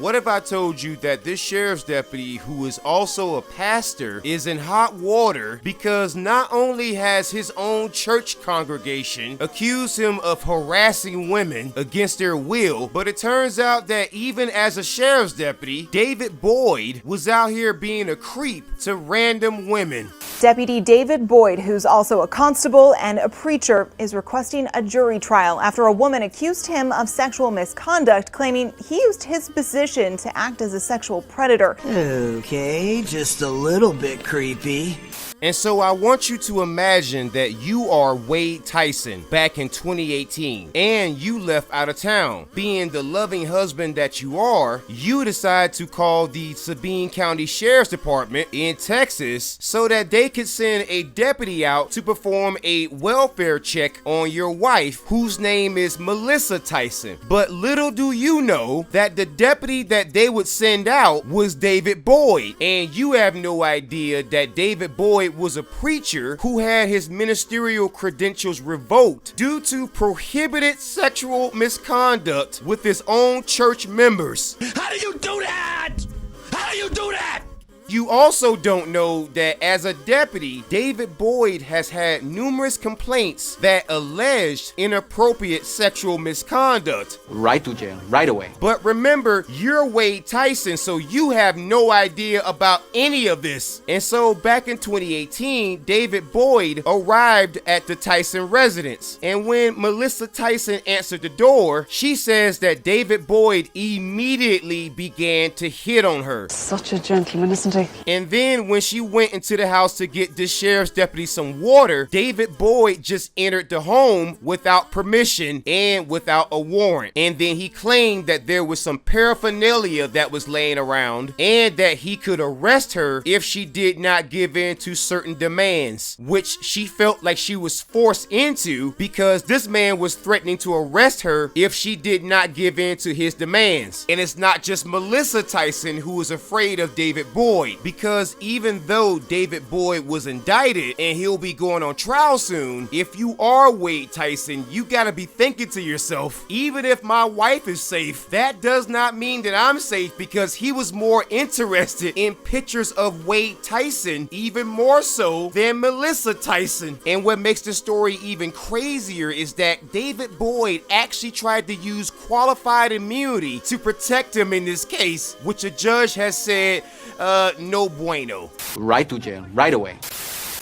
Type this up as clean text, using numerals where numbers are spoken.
What if I told you that this sheriff's deputy, who is also a pastor, is in hot water because not only has his own church congregation accused him of harassing women against their will, but it turns out that even as a sheriff's deputy, David Boyd was out here being a creep to random women. Deputy David Boyd, who's also a constable and a preacher, is requesting a jury trial after a woman accused him of sexual misconduct, claiming he used his position to act as a sexual predator. Okay, just a little bit creepy. And so I want you to imagine that you are Wade Tyson back in 2018 and you left out of town. Being the loving husband that you are, you decide to call the Sabine County Sheriff's Department in Texas so that they could send a deputy out to perform a welfare check on your wife, whose name is Melissa Tyson. But little do you know that the deputy that they would send out was David Boyd, and you have no idea that David Boyd was a preacher who had his ministerial credentials revoked due to prohibited sexual misconduct with his own church members. How do you do that? How do you do that? You also don't know that as a deputy, David Boyd has had numerous complaints that alleged inappropriate sexual misconduct. Right to jail, right away. But remember, you're Wade Tyson, so you have no idea about any of this. And so back in 2018, David Boyd arrived at the Tyson residence. And when Melissa Tyson answered the door, she says that David Boyd immediately began to hit on her. Such a gentleman, isn't he? And then when she went into the house to get this sheriff's deputy some water, David Boyd just entered the home without permission and without a warrant. And then he claimed that there was some paraphernalia that was laying around and that he could arrest her if she did not give in to certain demands, which she felt like she was forced into because this man was threatening to arrest her if she did not give in to his demands. And it's not just Melissa Tyson who is afraid of David Boyd, because even though David Boyd was indicted and he'll be going on trial soon, if you are Wade Tyson, you gotta be thinking to yourself, even if my wife is safe, that does not mean that I'm safe, because he was more interested in pictures of Wade Tyson, even more so than Melissa Tyson. And what makes the story even crazier is that David Boyd actually tried to use qualified immunity to protect him in this case, which a judge has said, no bueno. Right to jail, right away.